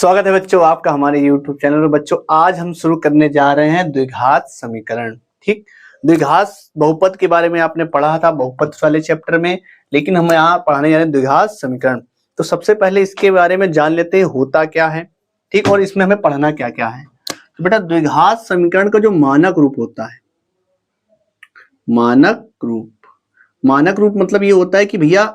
स्वागत है बच्चों आपका हमारे YouTube चैनल में। बच्चों आज हम शुरू करने जा रहे हैं द्विघात समीकरण। ठीक, द्विघात बहुपद के बारे में आपने पढ़ा था बहुपद वाले चैप्टर में, लेकिन हम यहाँ पढ़ाने जा रहे हैं द्विघात समीकरण। तो सबसे पहले इसके बारे में जान लेते हैं होता क्या है, ठीक, और इसमें हमें पढ़ना क्या क्या है। तो बेटा द्विघात समीकरण का जो मानक रूप होता है, मानक रूप मतलब ये होता है कि भैया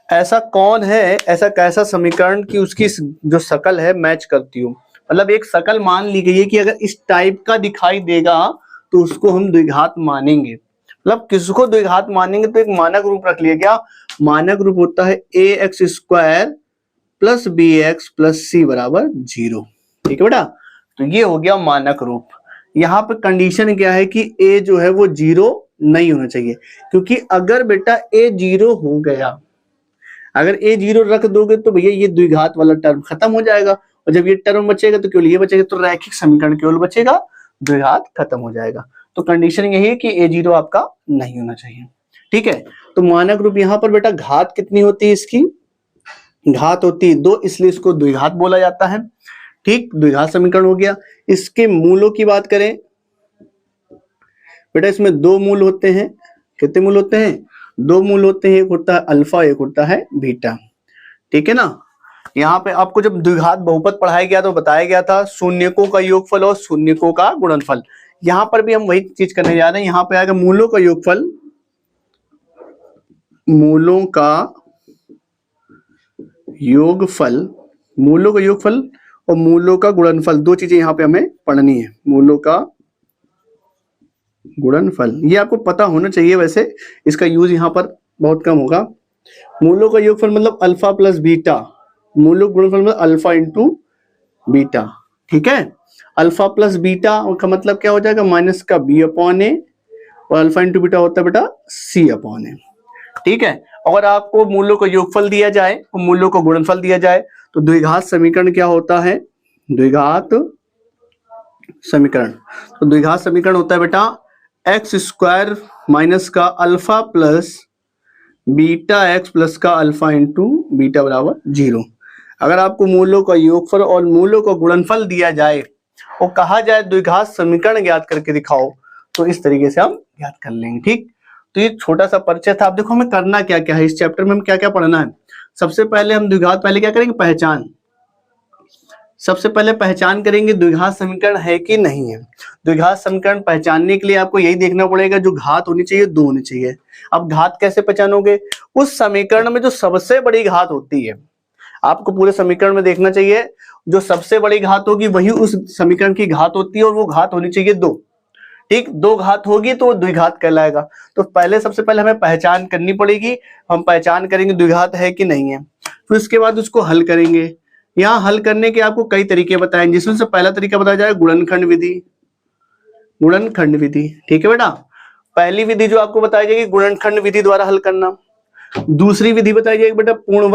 ऐसा कौन है, ऐसा कैसा समीकरण कि उसकी जो शकल है मैच करती हो। मतलब एक शकल मान ली गई है कि अगर इस टाइप का दिखाई देगा तो उसको हम द्विघात मानेंगे। मतलब किसको द्विघात मानेंगे, तो एक मानक रूप रख लिया गया। मानक रूप होता है ax² + bx + c = 0। ठीक है बेटा, तो ये हो गया मानक रूप। यहाँ पे कंडीशन क्या है कि a जो है वो 0 नहीं होना चाहिए, क्योंकि अगर बेटा a 0 हो गया, अगर a 0 रख दोगे तो भैया ये द्विघात वाला टर्म खत्म हो जाएगा, और जब ये टर्म बचेगा तो केवल ये बचेगा, तो रैखिक समीकरण केवल बचेगा, द्विघात खत्म हो जाएगा। तो कंडीशन यही है कि a 0 आपका नहीं होना चाहिए। ठीक है, तो मानक रूप यहाँ पर बेटा घात कितनी होती है, इसकी घात होती है 2, इसलिए इसको द्विघात बोला जाता है। ठीक, द्विघात समीकरण हो गया। इसके मूलों की बात करें बेटा, इसमें 2 मूल होते हैं। कितने मूल होते हैं? 2 मूल होते हैं, एक होता है अल्फा, एक होता है बीटा। ठीक है ना। यहाँ पे आपको जब द्विघात बहुपद पढ़ाया गया तो बताया गया था शून्यकों का योगफल और शून्यकों का गुणनफल। यहाँ पर भी हम वही चीज करने जा रहे हैं। यहाँ पे आएगा मूलों का योगफल, मूलों का योगफल और मूलों का गुणनफल, 2 चीजें यहाँ पे हमें पढ़नी है। मूलों का गुणनफल ये आपको पता होना चाहिए, वैसे इसका यूज यहाँ पर बहुत कम होगा। मूलों का योगफल मतलब अल्फा प्लस बीटा, मूलों का गुणनफल मतलब अल्फा इंटू बीटा। ठीक है, अल्फा प्लस बीटा का मतलब क्या हो जाएगा, माइनस का b/a, और अल्फा इंटू बीटा होता है बेटा c/a। ठीक है, अगर आपको मूलों का योगफल दिया जाए और मूलों का गुणनफल दिया जाए तो द्विघात समीकरण क्या होता है, द्विघात समीकरण। तो द्विघात समीकरण होता है बेटा x² माइनस का alpha plus beta x plus का अल्फा इंटू बीटा = 0। अगर आपको मूलों का योगफल और मूलों का गुणनफल दिया जाए और कहा जाए द्विघात समीकरण ज्ञात करके दिखाओ, तो इस तरीके से हम ज्ञात कर लेंगे। ठीक, तो ये छोटा सा परिचय था। अब देखो हमें करना क्या क्या है, इस चैप्टर में हम क्या क्या पढ़ना है। सबसे पहले हम द्विघात पहले क्या करेंगे, पहचान। सबसे पहले पहचान करेंगे द्विघात समीकरण है कि नहीं है। द्विघात समीकरण पहचानने के लिए आपको यही देखना पड़ेगा, जो घात होनी चाहिए 2 होनी चाहिए। अब घात कैसे पहचानोगे, उस समीकरण में जो सबसे बड़ी घात होती है, आपको पूरे समीकरण में देखना चाहिए, जो सबसे बड़ी घात होगी वही उस समीकरण की घात होती है, और वो घात होनी चाहिए 2। ठीक, 2 घात होगी तो द्विघात कहलाएगा। तो पहले सबसे पहले हमें पहचान करनी पड़ेगी। हम पहचान करेंगे द्विघात है कि नहीं है, फिर उसके बाद उसको हल करेंगे। यहाँ हल करने के आपको कई तरीके बताएंगे, जिसमें से पहला तरीका बताया जाए गुणनखंड विधि। गुणनखंड विधि, ठीक है बेटा, पहली विधि जो आपको बताई जाएगी गुणनखंड विधि द्वारा हल करना। दूसरी विधि बताई जाएगी बेटा पूर्ण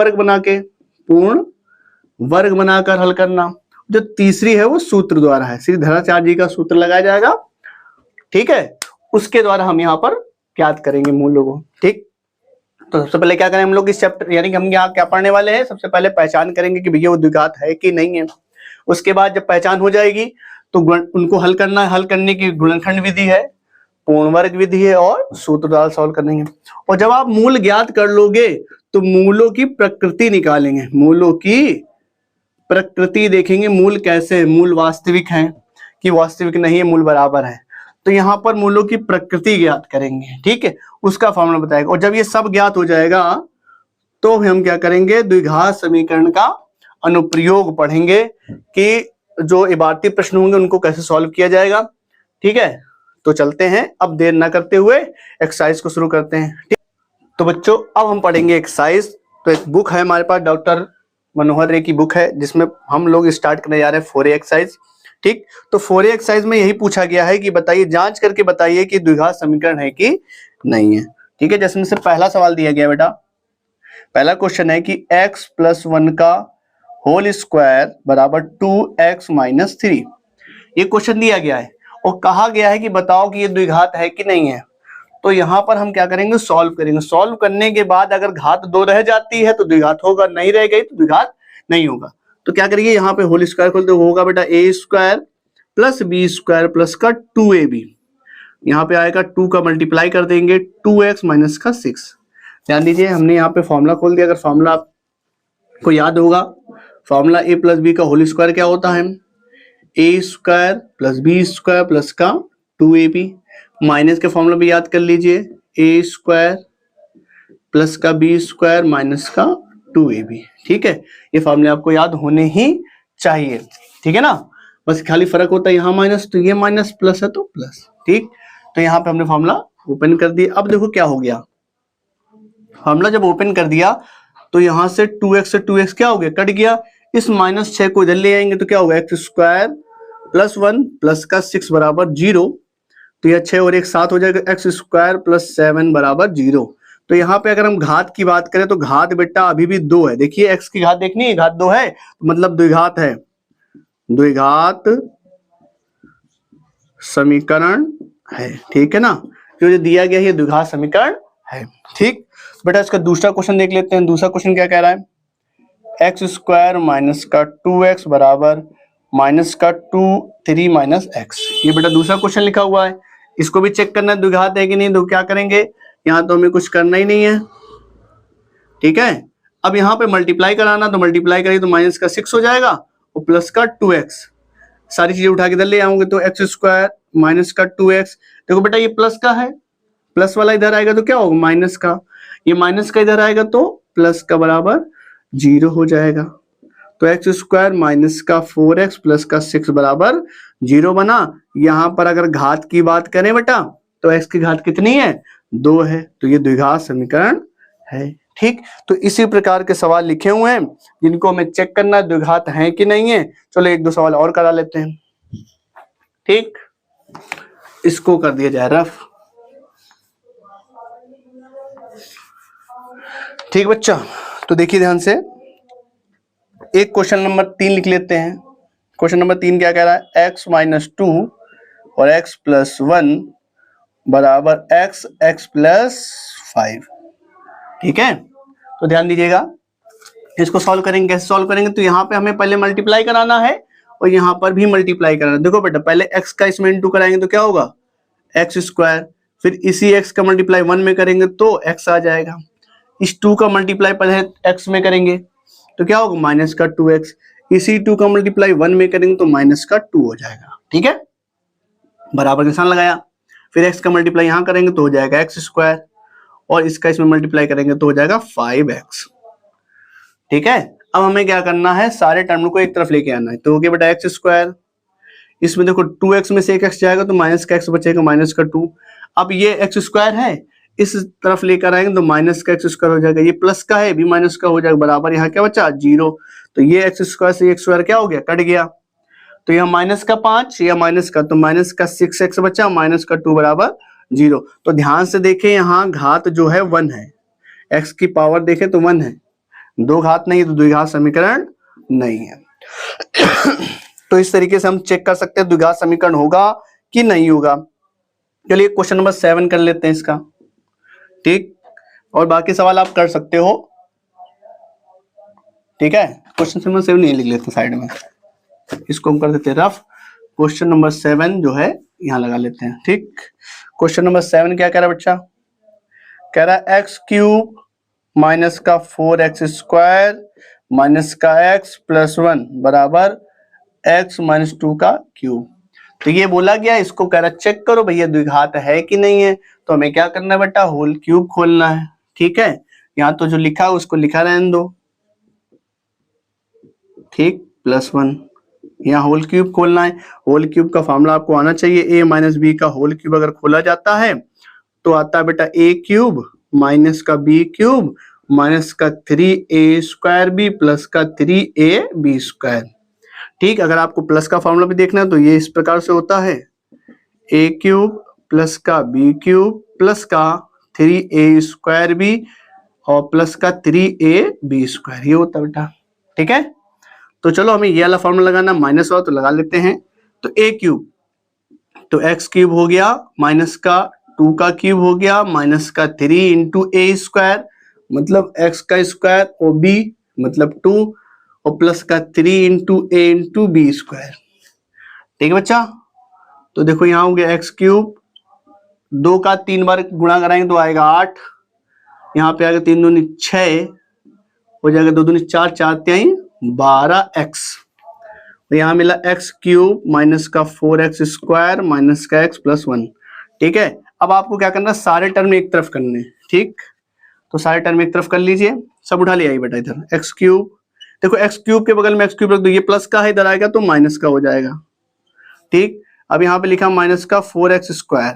वर्ग बनाकर हल करना। जो तीसरी है वो सूत्र द्वारा है, श्री धराचार्य जी का सूत्र लगाया जाएगा। ठीक है, उसके द्वारा हम यहाँ पर ज्ञात करेंगे मूलों को। ठीक, तो सबसे पहले क्या करें हम लोग इस चैप्टर, यानी कि हम यहाँ क्या पढ़ने वाले हैं, सबसे पहले पहचान करेंगे कि भैया वो द्विघात है कि नहीं है। उसके बाद जब पहचान हो जाएगी तो उनको हल करना है। हल करने की गुणनखंड विधि है, पूर्ण वर्ग विधि है, और सूत्र द्वारा सॉल्व करेंगे। और जब आप मूल ज्ञात कर लोगे तो मूलों की प्रकृति निकालेंगे, मूलों की प्रकृति देखेंगे, मूल कैसे है, मूल वास्तविक है कि वास्तविक नहीं है, मूल बराबर है। तो यहाँ पर मूलों की प्रकृति ज्ञात करेंगे। ठीक है, उसका फॉर्मूला बताएगा। और जब ये सब ज्ञात हो जाएगा तो हम क्या करेंगे, द्विघात समीकरण का अनुप्रयोग पढ़ेंगे कि जो इबारती प्रश्न होंगे उनको कैसे सॉल्व किया जाएगा। ठीक है, तो चलते हैं, अब देर ना करते हुए एक्सरसाइज को शुरू करते हैं। ठीक, तो बच्चों अब हम पढ़ेंगे एक्सरसाइज। तो एक बुक है हमारे पास, डॉक्टर मनोहर रे की बुक है, जिसमें हम लोग स्टार्ट करने जा रहे हैं 4A एक्सरसाइज। ठीक, तो 4A एक्सरसाइज में यही पूछा गया है कि बताइए, जांच करके बताइए कि द्विघात समीकरण है कि नहीं है। ठीक है, जैसे से पहला सवाल दिया गया बेटा, पहला क्वेश्चन है कि x + 1 का होल स्क्वायर = 2x - 3। ये क्वेश्चन दिया गया है और कहा गया है कि बताओ कि ये द्विघात है कि नहीं है। तो यहाँ पर हम क्या करेंगे, सॉल्व करेंगे। सॉल्व करने के बाद अगर घात 2 रह जाती है तो द्विघात होगा, नहीं रह गई तो द्विघात नहीं होगा। तो क्या करिए, यहाँ पे होल स्क्वायर खोलते होगा बेटा a square plus b square plus का 2ab, यहाँ पे आएगा 2 का मल्टीप्लाई कर देंगे 2x माइनस का 6। ध्यान दीजिए हमने यहाँ पे फॉर्मूला खोल दिया। अगर फॉर्मूला आपको याद होगा, फॉर्मूला a प्लस बी का होल स्क्वायर क्या होता है, a square plus b square plus का 2ab। माइनस के फॉर्मूला भी याद कर लीजिए, ए स्क्वायर प्लस का बी स्क्वायर माइनस का 2ab। ठीक है, ये फॉर्मूले आपको याद होने ही चाहिए। ठीक है ना, बस खाली फर्क होता है यहाँ माइनस, तो ये माइनस, प्लस है तो प्लस। ठीक, तो यहाँ पे हमने फॉर्मूला ओपन कर दिया। अब देखो क्या हो गया, फॉर्मूला जब ओपन कर दिया तो यहाँ से 2x से 2x क्या हो गया, कट गया। इस -6 को इधर ले आएंगे तो क्या होगा, एक्स स्क्वायर प्लस 1 प्लस का 6 बराबर 0। तो यह 6 और 1 7 हो जाएगा, एक्स स्क्वायर प्लस 7 बराबर 0। तो यहाँ पे अगर हम घात की बात करें तो घात बेटा अभी भी 2 है। देखिए एक्स की घात देखनी है, घात 2 है तो मतलब द्विघात है, द्विघात समीकरण है। ठीक है ना, जो दिया गया है द्विघात समीकरण है। ठीक बेटा, इसका दूसरा क्वेश्चन देख लेते हैं। दूसरा क्वेश्चन क्या कह रहा है, एक्स स्क्वायर माइनस का 2x बराबर माइनस का 3 माइनस एक्स। ये बेटा दूसरा क्वेश्चन लिखा हुआ है, इसको भी चेक करना है द्विघात है कि नहीं। तो क्या करेंगे, यहाँ तो हमें कुछ करना ही नहीं है। ठीक है, अब यहाँ पे मल्टीप्लाई कराना, तो मल्टीप्लाई करिए तो माइनस का 6 हो जाएगा और प्लस का 2x, सारी चीजें उठा के इधर ले आऊंगे तो एक्स स्क्वायर माइनस का 2x। देखो बेटा ये प्लस का है, प्लस वाला इधर आएगा तो क्या होगा माइनस का, ये माइनस का इधर आएगा तो प्लस का बराबर 0 हो जाएगा। तो एक्स स्क्वायर माइनस का 4x प्लस का 6 बराबर 0 बना। यहाँ पर अगर घात की बात करें बेटा तो x की घात कितनी है, 2 है, तो ये द्विघात समीकरण है। ठीक, तो इसी प्रकार के सवाल लिखे हुए हैं जिनको हमें चेक करना द्विघात है कि नहीं है। चलो एक दो सवाल और करा लेते हैं। ठीक, इसको कर दिया जाए रफ। ठीक बच्चा, तो देखिए ध्यान से, एक क्वेश्चन नंबर 3 लिख लेते हैं। क्वेश्चन नंबर 3 क्या कह रहा है, x माइनस 2 और x प्लस 1 बराबर x प्लस 5। ठीक है, तो ध्यान दीजिएगा, इसको सॉल्व करेंगे। कैसे सॉल्व करेंगे, तो यहाँ पे हमें पहले मल्टीप्लाई कराना है और यहाँ पर भी मल्टीप्लाई कराना है। देखो बेटा पहले x का इसमें इंटू कराएंगे तो क्या होगा, एक्स स्क्वायर, फिर इसी x का मल्टीप्लाई 1 में करेंगे तो x आ जाएगा। इस 2 का मल्टीप्लाई पहले x में करेंगे तो क्या होगा माइनस का 2x, इसी 2 का मल्टीप्लाई 1 में करेंगे तो माइनस का 2 हो जाएगा। ठीक है, बराबर निशान लगाया, फिर x का मल्टीप्लाई यहाँ करेंगे तो हो जाएगा एक्स स्क्वायर और इसका इसमें मल्टीप्लाई करेंगे तो हो जाएगा 5x। ठीक है, अब हमें क्या करना है, सारे टर्म को एक तरफ लेके आना है। तो हो गया बेटा एक्स स्क्वायर, इसमें देखो 2x में से एक x जाएगा तो माइनस का x बचेगा माइनस का 2। अब ये एक्स स्क्वायर है, इस तरफ लेकर आएंगे तो माइनस का एक्स स्क्वायर हो जाएगा, ये प्लस का है भी माइनस का हो जाएगा, बराबर यहाँ क्या बचा 0। तो ये एक्स स्क्वायर से एक्स स्क्वायर क्या हो गया, कट गया। तो यहाँ माइनस का 5 या माइनस का, तो माइनस का 6x बचा, माइनस का 2 बराबर 0। तो ध्यान से देखें, यहाँ घात जो है 1 है, x की पावर देखें तो 1 है, दो घात नहीं तो द्विघात समीकरण नहीं है। तो इस तरीके से हम चेक कर सकते हैं द्विघात समीकरण होगा कि नहीं होगा। चलिए क्वेश्चन नंबर 7 कर लेते हैं इसका। ठीक, और बाकी सवाल आप कर सकते हो। ठीक है, क्वेश्चन नंबर 7 नहीं लिख लेते साइड में, इसको हम कर देते हैं रफ। क्वेश्चन नंबर 7 जो है यहाँ लगा लेते हैं। ठीक, क्वेश्चन नंबर 7 क्या कह रहा है बच्चा, कह रहा है एक्स क्यूब माइनस का 4x स्क्वायर माइनस का x प्लस 1 बराबर x माइनस 2 का क्यूब। तो ये बोला गया, इसको कह रहा चेक करो भैया द्विघात है कि नहीं है। तो हमें क्या करना है बेटा, होल क्यूब खोलना है। ठीक है, यहाँ तो जो लिखा है उसको लिखा रहने दो। ठीक, प्लस 1, यहाँ होल क्यूब खोलना है। होल क्यूब का फॉर्मूला आपको आना चाहिए, a माइनस बी का होल क्यूब अगर खोला जाता है तो आता है बेटा a क्यूब माइनस का b क्यूब माइनस का 3a स्क्वायर b प्लस का 3ab स्क्वायर। ठीक, अगर आपको प्लस का फॉर्मूला भी देखना है तो ये इस प्रकार से होता है, a क्यूब प्लस का b क्यूब प्लस का 3a स्क्वायर b और प्लस का 3ab स्क्वायर, ये होता है बेटा। ठीक है, तो चलो हमें ये वाला फॉर्मूला लगाना, माइनस वाला तो लगा लेते हैं। तो a क्यूब तो x क्यूब हो गया माइनस का 2 का क्यूब हो गया माइनस का 3 इंटू a स्क्वायर मतलब x का स्क्वायर और b मतलब 2 और प्लस का 3 इंटू ए इंटू बी स्क्वायर। ठीक है बच्चा, तो देखो यहाँ हो गया एक्स क्यूब, 2 का 3 बार गुणा कराएंगे तो आएगा 8, यहाँ पे आएगा 3 दूनी 6, हो जाएगा 2 दूनी 4, 4 तिहाई 12x। तो यहाँ मिला एक्स क्यूब माइनस का 4x स्क्वायर माइनस का x प्लस 1। ठीक है, अब आपको क्या करना है, सारे टर्म एक तरफ करने। ठीक, तो सारे टर्म एक तरफ कर लीजिए, सब उठा ले आइए बेटा इधर। एक्स क्यूब, देखो एक्स क्यूब के बगल में एक्स क्यूब रख दो, ये प्लस का है, इधर आएगा तो माइनस का हो जाएगा। ठीक, अब यहाँ पे लिखा माइनस का 4x स्क्वायर,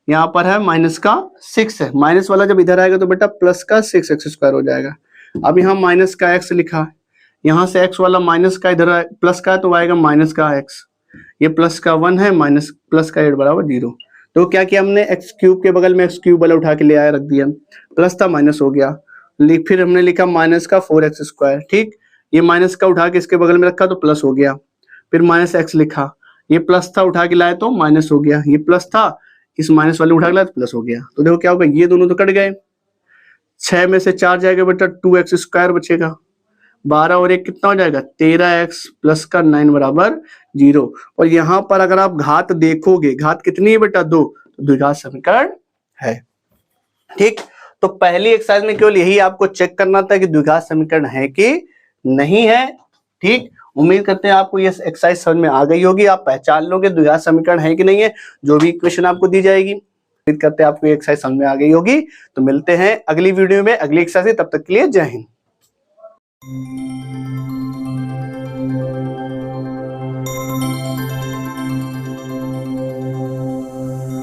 यहाँ पर है माइनस का 6 है, माइनस वाला जब इधर आएगा तो बेटा प्लस का 6x स्क्वायर हो जाएगा। अब यहाँ माइनस का x लिखा, यहाँ से x वाला माइनस का इधर प्लस का है तो आएगा माइनस का x, ये प्लस का 1 है, माइनस प्लस का 8 बराबर 0। तो क्या किया हमने, एक्स क्यूब के बगल में एक्स क्यूब वाला उठा के ले आया, रख दिया, प्लस था माइनस हो गया, फिर हमने लिखा माइनस का 4x स्क्वायर। ठीक, ये माइनस का उठा के इसके बगल में रखा तो प्लस हो गया, फिर माइनस x लिखा, ये प्लस था उठा के लाए तो माइनस हो गया, ये प्लस था इस माइनस वाले उठा के लाए तो प्लस हो गया। तो देखो क्या होगा, ये दोनों तो कट गए, 6 में से 4 जाएगा बेटा 2x स्क्वायर बचेगा, 12 और 1 कितना हो जाएगा 13x प्लस का 9 बराबर 0। और यहाँ पर अगर आप घात देखोगे, घात कितनी है बेटा 2, तो द्विघात समीकरण है। ठीक, तो पहली एक्सरसाइज में केवल यही आपको चेक करना था कि द्विघात समीकरण है कि नहीं है। ठीक, उम्मीद करते हैं आपको ये एक्सरसाइज समझ में आ गई होगी, आप पहचान लोगे द्विघात समीकरण है कि नहीं है, जो भी इक्वेशन आपको दी जाएगी। उम्मीद करते हैं आपको ये एक्सरसाइज समझ में आ गई होगी। तो मिलते हैं अगली वीडियो में अगली एक्सरसाइज, तब तक के लिए जय हिंद।